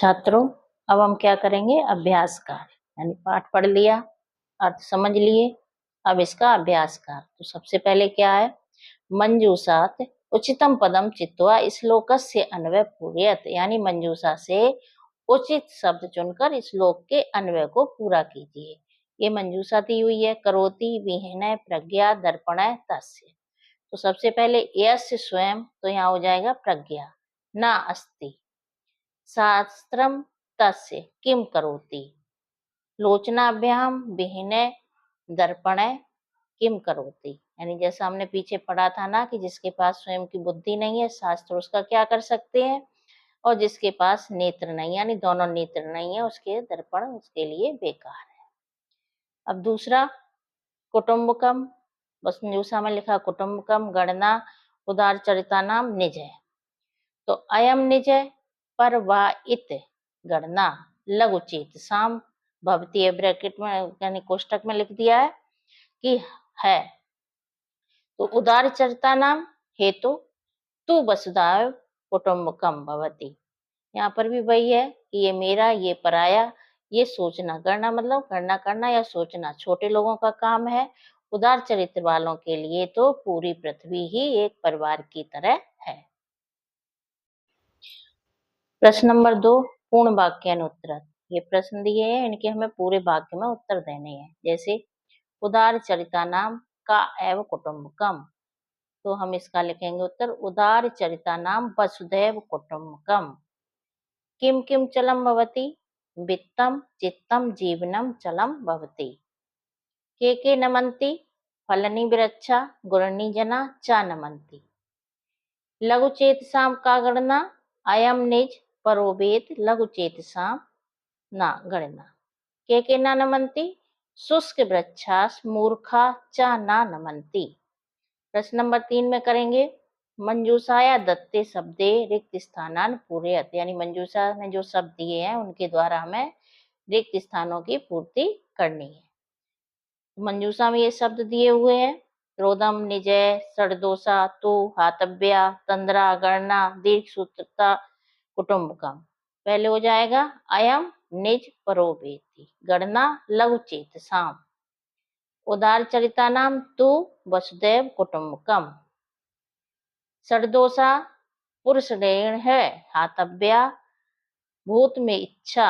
छात्रों, अब हम क्या करेंगे? अभ्यास कार्य, यानी पाठ पढ़ लिया, अर्थ समझ लिए, अब इसका अभ्यास कार्य। तो सबसे पहले क्या है? मंजूषात उचितम पदम चित्वा श्लोकस्य अन्वय पूरयत, यानी मंजूषा से उचित शब्द चुनकर श्लोक के अन्वय को पूरा कीजिए। ये मंजूषा दी हुई है, करोति विहीन प्रज्ञा दर्पण तस्य। तो सबसे पहले यस्य स्वयं, तो यहाँ हो जाएगा प्रज्ञा, न अस्ति, शास्त्रम तस्य किम करोति, लोचनाभ्याम विहीने दर्पणे किम करोति। यानी जैसा हमने पीछे पढ़ा था ना कि जिसके पास स्वयं की बुद्धि नहीं है, शास्त्र उसका क्या कर सकते हैं, और जिसके पास नेत्र नहीं, यानी दोनों नेत्र नहीं है, उसके दर्पण उसके लिए बेकार है। अब दूसरा, कुटुम्बकम, बस न्यूसा में लिखा कुटुम्बकम गणना उदार चरिता नाम निज है। तो अयम निज पर वा इत गणना लघुचेत साम भवती, ब्रैकेट में यानी कोष्टक में लिख दिया है कि है। तो उदार चरिता नाम हेतु तू वसुधैव कुटुम्बकम भवती, यहाँ पर भी वही है कि ये मेरा, ये पराया, ये सोचना, गणना मतलब गणना करना या सोचना छोटे लोगों का काम है। उदार चरित्र वालों के लिए तो पूरी पृथ्वी ही एक परिवार की तरह है। प्रश्न नंबर 2, पूर्ण वाक्यानुत्तर। ये प्रश्न दिए हैं, इनके हमें पूरे वाक्य में उत्तर देने हैं। जैसे उदार चरिता नाम का एव कुटुम्बकम, तो हम इसका लिखेंगे उत्तर, उदार चरिता नाम वसुधैव कुटुम्बकम। किम किम चलम भवति, वित्तम चित्तम जीवनम चलम भवति। के नमन्ति, फलनी वृक्षा गुरणी जना चा नमन्ति। लघु चेतसाम का गणना अयम निज परोवेत लघु चेतसाम ना गणना। के ना नमन्ति, शुष्क वृक्षास मूर्खा चा ना नमन्ति। प्रश्न नंबर 3 में करेंगे, मंजूषाया दत्ते शब्दे रिक्त स्थानान पूरयत, यानी मंजूषा ने जो शब्द दिए हैं उनके द्वारा हमें रिक्त स्थानों की पूर्ति करनी है। मंजूषा में ये शब्द दिए हुए हैं, क्रोधम निजय षडदोषा तु हातव्या तंद्रा गणना दीर्घ सूत्रता कुटुम्बकम। पहले हो जाएगा अयम निज परोवेति गणना लघु चेतसाम, उदार चरिता नाम तु वसुधैव कुटुम्बकम। षडदोषा पुरुष ऋण है, हातव्या भूत में इच्छा,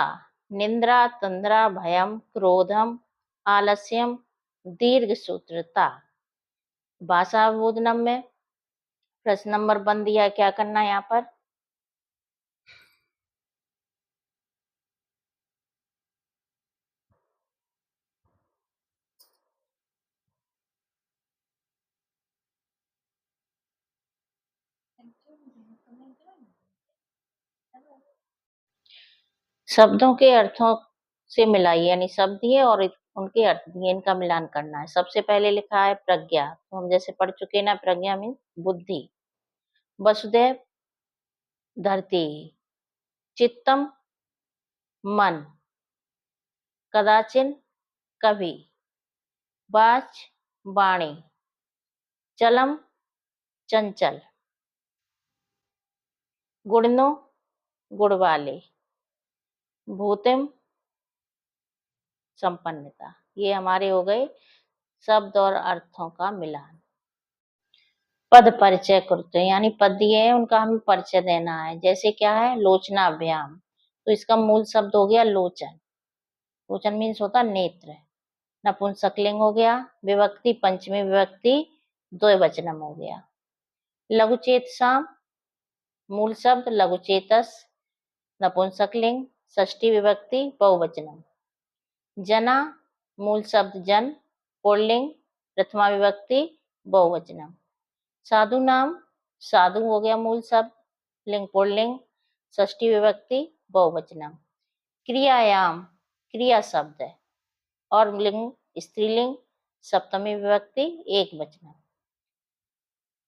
निंद्रा तंद्रा भयम क्रोधम आलस्यम दीर्घ सूत्रता। भाषा बोधनम में प्रश्न नंबर 1 दिया, क्या करना है यहाँ पर? शब्दों के अर्थों से मिलाइए, यानी शब्द दिए और उनके अर्थ दिए, इनका मिलान करना है। सबसे पहले लिखा है प्रज्ञा, तो हम जैसे पढ़ चुके ना, प्रज्ञा मीन बुद्धि। वसुधैव धरती, चित्तम मन, कदाचिन कभी, वाच वाणी, चलम चंचल, गुणनो गुण वाले, भूतिम संपन्नता। ये हमारे हो गए शब्द और अर्थों का मिलान। पद परिचय करते हैं, यानी पद दिए हैं उनका हमें परिचय देना है। जैसे क्या है? लोचनाभ्याम, तो इसका मूल शब्द हो गया लोचन। लोचन मीन्स होता नेत्र। नपुंसकलिंग हो गया, विभक्ति पंचमी विभक्ति द्विवचनम हो गया। लघुचेतसाम, मूल शब्द लघुचेतस, नपुंसकलिंग, षष्ठी विभक्ति बहुवचनम। जना, मूल शब्द जन, पुल्लिंग, प्रथमा विभक्ति बहुवचनम। साधु नाम, साधु हो गया मूल शब्द, लिंग पुल्लिंग, षष्ठी विभक्ति बहुवचनम। क्रियायाम, क्रिया शब्द है और लिंग स्त्रीलिंग, सप्तमी विभक्ति एक वचनम।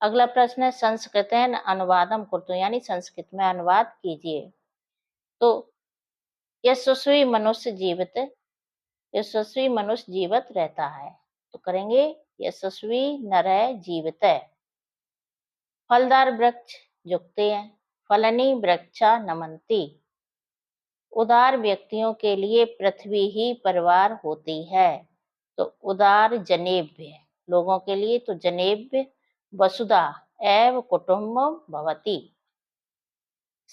अगला प्रश्न है, संस्कृतेन अनुवादम कुर्तु, यानी संस्कृत में अनुवाद कीजिए। तो यशस्वी मनुष्य जीवित, यशस्वी मनुष्य जीवित रहता है, तो करेंगे यशस्वी नरः जीवितः। फलदार वृक्ष झुकते हैं, फलनी वृक्षा नमन्ति। उदार व्यक्तियों के लिए पृथ्वी ही परिवार होती है। तो उदार जनेभ्य लोगों के लिए तो जनेभ्य वसुधा एव कुटुम्बम भवति।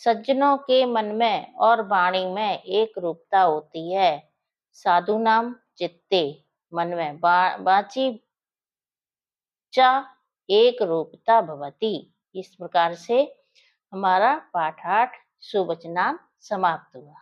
सज्जनों के मन में और वाणी में एक रूपता होती है। साधु नाम चित्ते मन में वाची च एक रूपता भवति। इस प्रकार से हमारा पाठ 8 सुवचनाम समाप्त हुआ।